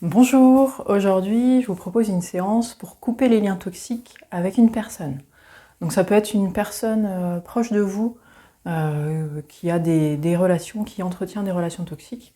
Bonjour, aujourd'hui je vous propose une séance pour couper les liens toxiques avec une personne. Donc ça peut être une personne proche de vous qui a des relations, qui entretient des relations toxiques.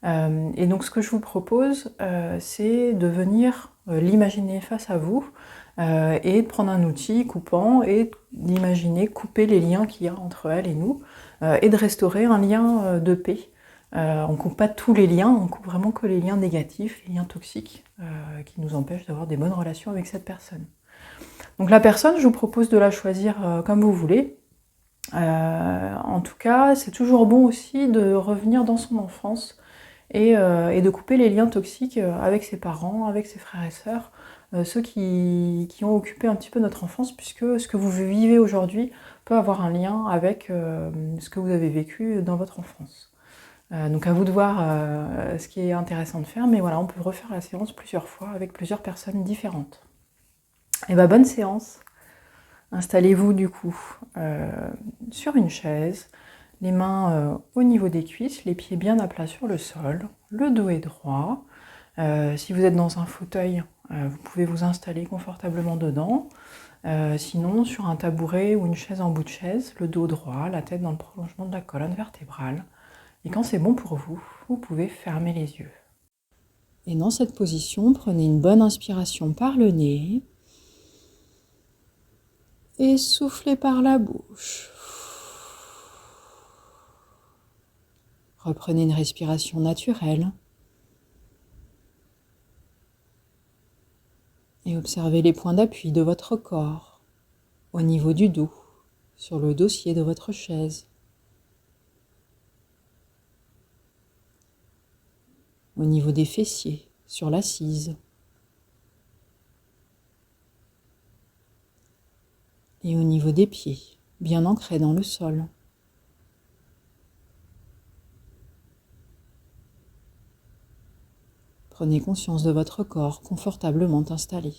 Et donc ce que je vous propose, c'est de venir l'imaginer face à vous et de prendre un outil coupant et d'imaginer couper les liens qu'il y a entre elle et nous et de restaurer un lien de paix. On ne coupe pas tous les liens, on coupe vraiment que les liens négatifs, les liens toxiques qui nous empêchent d'avoir des bonnes relations avec cette personne. Donc la personne, je vous propose de la choisir comme vous voulez. En tout cas, c'est toujours bon aussi de revenir dans son enfance et de couper les liens toxiques avec ses parents, avec ses frères et sœurs, ceux qui ont occupé un petit peu notre enfance, puisque ce que vous vivez aujourd'hui peut avoir un lien avec ce que vous avez vécu dans votre enfance. Donc à vous de voir ce qui est intéressant de faire, mais voilà, on peut refaire la séance plusieurs fois avec plusieurs personnes différentes. Et bah bonne séance. Installez-vous du coup sur une chaise, les mains au niveau des cuisses, les pieds bien à plat sur le sol, le dos est droit. Si vous êtes dans un fauteuil, vous pouvez vous installer confortablement dedans. Sinon, sur un tabouret ou une chaise en bout de chaise, le dos droit, la tête dans le prolongement de la colonne vertébrale. Et quand c'est bon pour vous, vous pouvez fermer les yeux. Et dans cette position, prenez une bonne inspiration par le nez et soufflez par la bouche. Reprenez une respiration naturelle et observez les points d'appui de votre corps au niveau du dos, sur le dossier de votre chaise, au niveau des fessiers, sur l'assise, et au niveau des pieds, bien ancrés dans le sol. Prenez conscience de votre corps confortablement installé.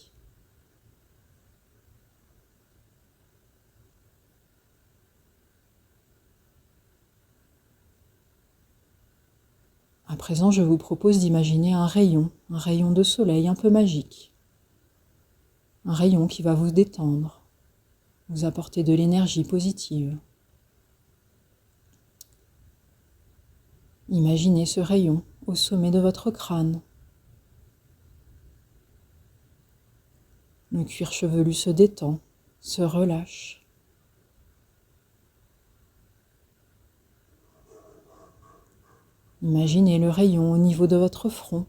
À présent, je vous propose d'imaginer un rayon de soleil un peu magique. Un rayon qui va vous détendre, vous apporter de l'énergie positive. Imaginez ce rayon au sommet de votre crâne. Le cuir chevelu se détend, se relâche. Imaginez le rayon au niveau de votre front.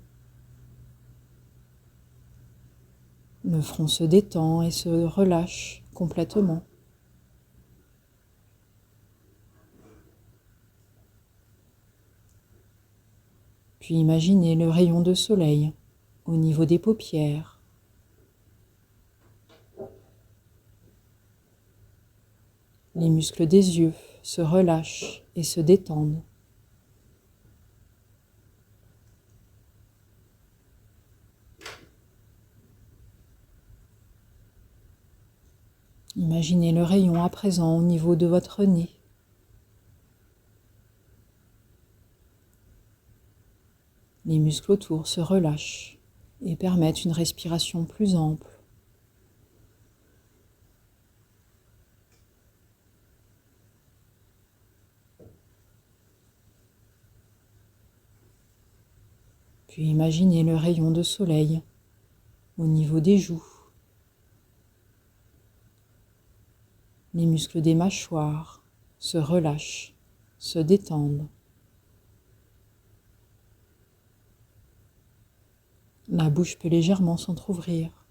Le front se détend et se relâche complètement. Puis imaginez le rayon de soleil au niveau des paupières. Les muscles des yeux se relâchent et se détendent. Imaginez le rayon à présent au niveau de votre nez. Les muscles autour se relâchent et permettent une respiration plus ample. Puis imaginez le rayon de soleil au niveau des joues. Les muscles des mâchoires se relâchent, se détendent. La bouche peut légèrement s'entrouvrir.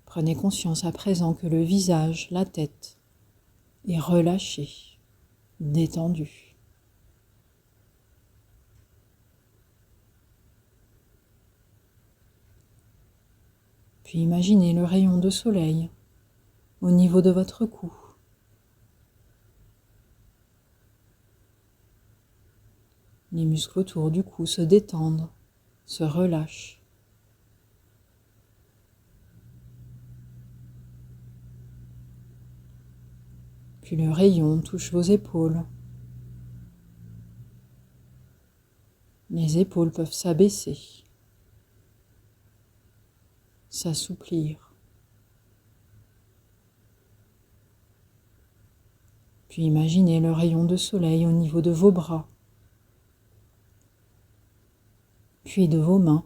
Prenez conscience à présent que le visage, la tête, est relâché, détendu. Puis imaginez le rayon de soleil au niveau de votre cou. Les muscles autour du cou se détendent, se relâchent. Puis le rayon touche vos épaules, Les épaules peuvent s'abaisser, s'assouplir. Puis imaginez le rayon de soleil au niveau de vos bras, puis de vos mains,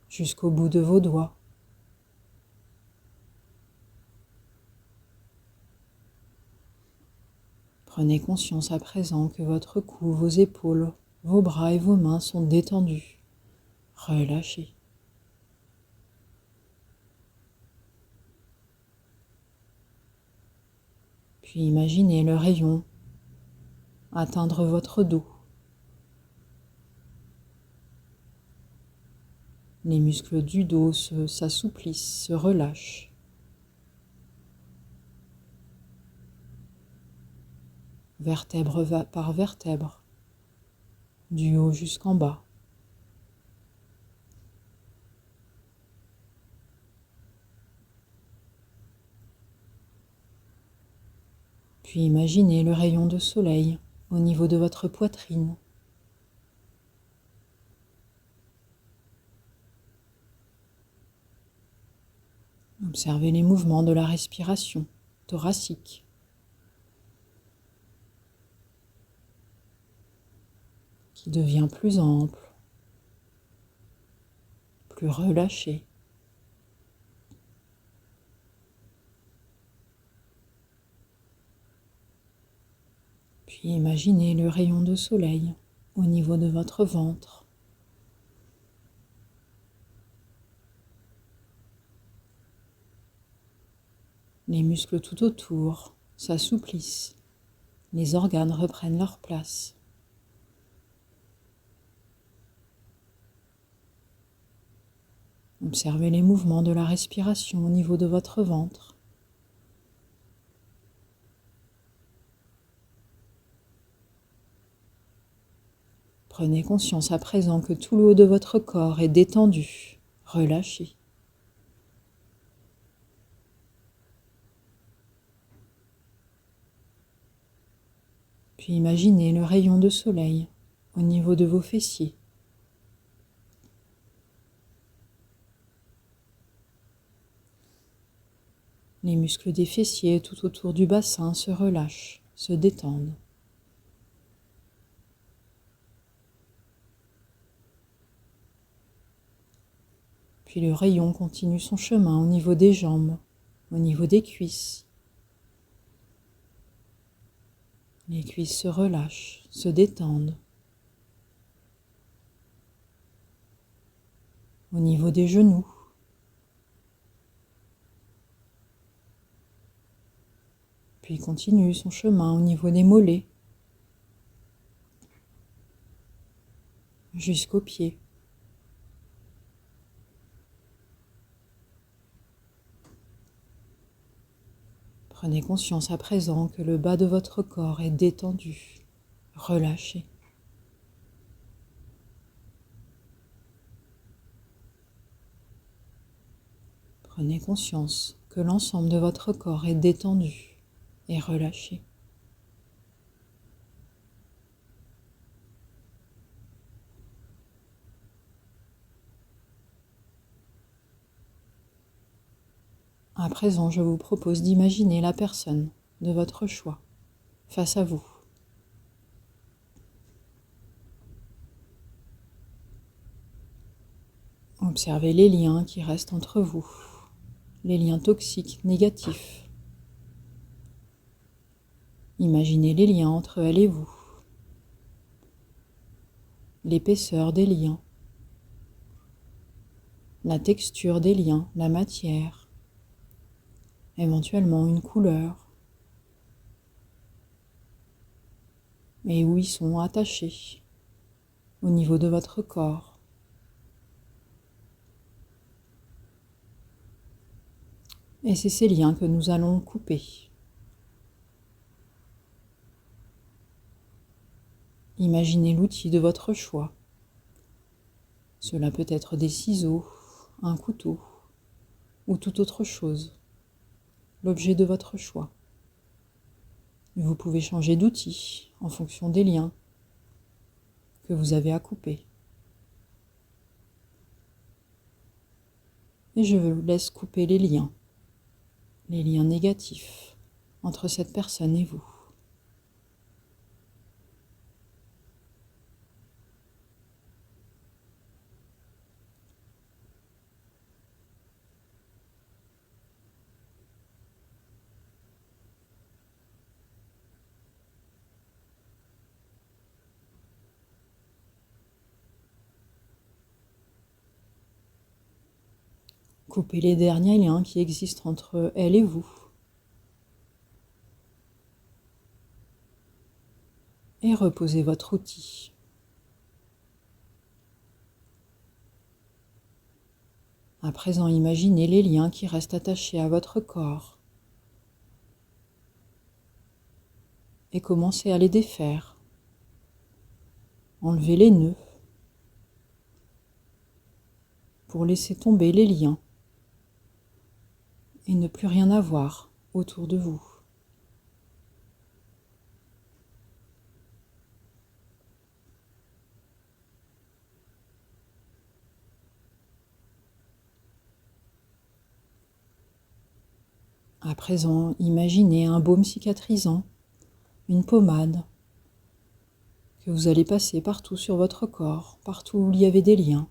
jusqu'au bout de vos doigts. Prenez conscience à présent que votre cou, vos épaules, vos bras et vos mains sont détendus, relâchés. Puis imaginez le rayon atteindre votre dos. Les muscles du dos s'assouplissent, se relâchent. Vertèbre par vertèbre, du haut jusqu'en bas. Puis imaginez le rayon de soleil au niveau de votre poitrine. Observez les mouvements de la respiration thoracique. Qui devient plus ample, plus relâché. Puis imaginez le rayon de soleil au niveau de votre ventre. Les muscles tout autour s'assouplissent, les organes reprennent leur place. Observez les mouvements de la respiration au niveau de votre ventre. Prenez conscience à présent que tout le haut de votre corps est détendu, relâché. Puis imaginez le rayon de soleil au niveau de vos fessiers. Les muscles des fessiers tout autour du bassin se relâchent, se détendent. Puis le rayon continue son chemin au niveau des jambes, au niveau des cuisses. Les cuisses se relâchent, se détendent. Au niveau des genoux. Puis il continue son chemin au niveau des mollets, jusqu'aux pieds. Prenez conscience à présent que le bas de votre corps est détendu, relâché. Prenez conscience que l'ensemble de votre corps est détendu et relâché. À présent, je vous propose d'imaginer la personne de votre choix face à vous. Observez les liens qui restent entre vous, les liens toxiques, négatifs. Imaginez les liens entre elle et vous, l'épaisseur des liens, la texture des liens, la matière, éventuellement une couleur, et où ils sont attachés au niveau de votre corps. Et c'est ces liens que nous allons couper. Imaginez l'outil de votre choix. Cela peut être des ciseaux, un couteau ou toute autre chose. L'objet de votre choix. Vous pouvez changer d'outil en fonction des liens que vous avez à couper. Et je vous laisse couper les liens négatifs entre cette personne et vous. Coupez les derniers liens qui existent entre elle et vous. Et reposez votre outil. À présent, imaginez les liens qui restent attachés à votre corps. Et commencez à les défaire. Enlevez les nœuds pour laisser tomber les liens et ne plus rien avoir autour de vous. À présent, imaginez un baume cicatrisant, une pommade que vous allez passer partout sur votre corps, partout où il y avait des liens.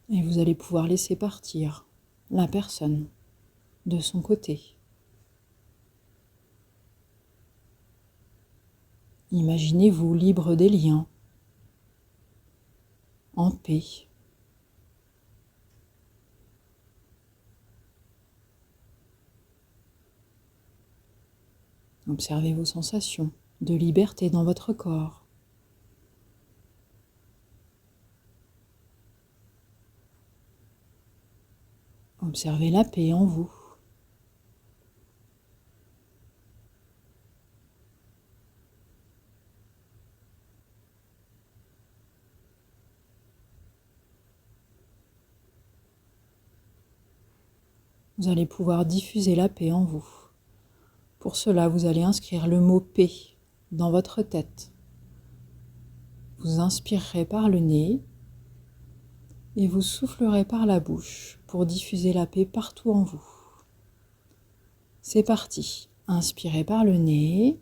Et vous allez pouvoir laisser partir la personne de son côté. Imaginez-vous libre des liens, en paix. Observez vos sensations de liberté dans votre corps. Observez la paix en vous. Vous allez pouvoir diffuser la paix en vous. Pour cela, vous allez inscrire le mot paix dans votre tête. Vous inspirerez par le nez et vous soufflerez par la bouche pour diffuser la paix partout en vous. C'est parti. Inspirez par le nez.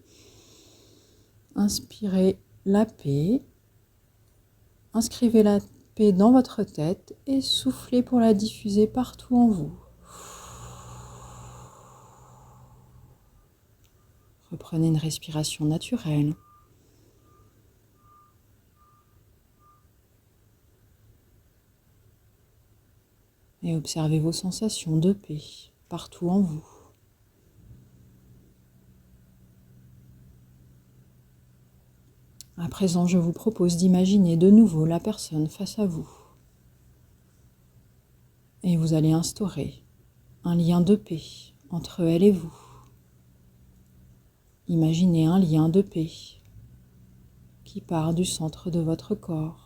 Inspirez la paix. Inscrivez la paix dans votre tête et soufflez pour la diffuser partout en vous. Reprenez une respiration naturelle. Et observez vos sensations de paix partout en vous. À présent, je vous propose d'imaginer de nouveau la personne face à vous. Et vous allez instaurer un lien de paix entre elle et vous. Imaginez un lien de paix qui part du centre de votre corps.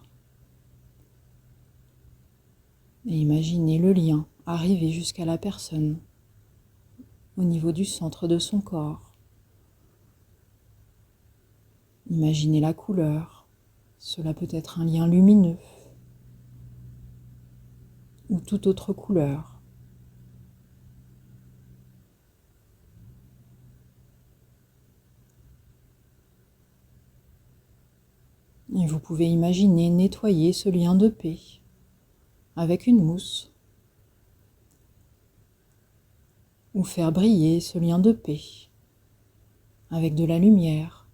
Et imaginez le lien arriver jusqu'à la personne au niveau du centre de son corps. Imaginez la couleur. Cela peut être un lien lumineux ou toute autre couleur. Et vous pouvez imaginer nettoyer ce lien de paix avec une mousse ou faire briller ce lien de paix avec de la lumière.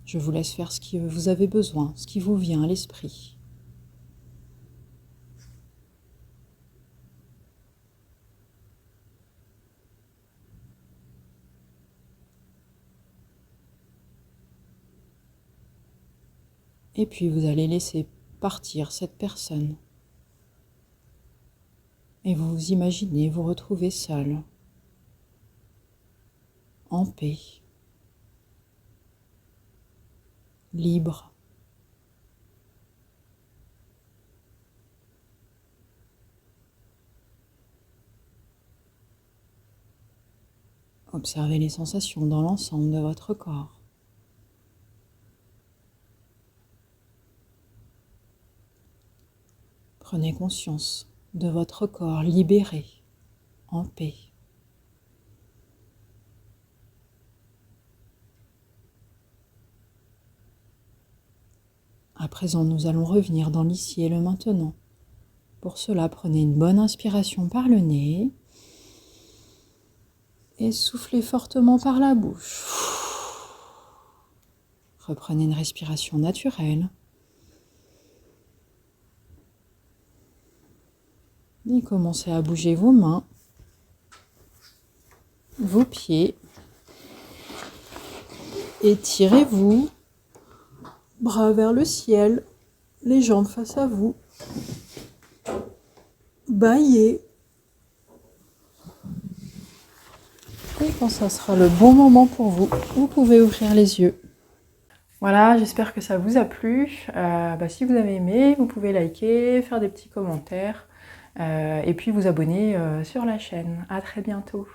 Je vous laisse faire ce que vous avez besoin, ce qui vous vient à l'esprit. Et puis vous allez laisser partir cette personne. Et vous vous imaginez vous retrouver seul, en paix, libre. Observez les sensations dans l'ensemble de votre corps. Prenez conscience de votre corps libéré, en paix. À présent, nous allons revenir dans l'ici et le maintenant. Pour cela, prenez une bonne inspiration par le nez et soufflez fortement par la bouche. Reprenez une respiration naturelle. Et commencez à bouger vos mains, vos pieds. Étirez-vous, bras vers le ciel, les jambes face à vous. Bâillez. Et quand ça sera le bon moment pour vous, vous pouvez ouvrir les yeux. Voilà, j'espère que ça vous a plu. Si vous avez aimé, vous pouvez liker, faire des petits commentaires et puis vous abonner sur la chaîne. À très bientôt.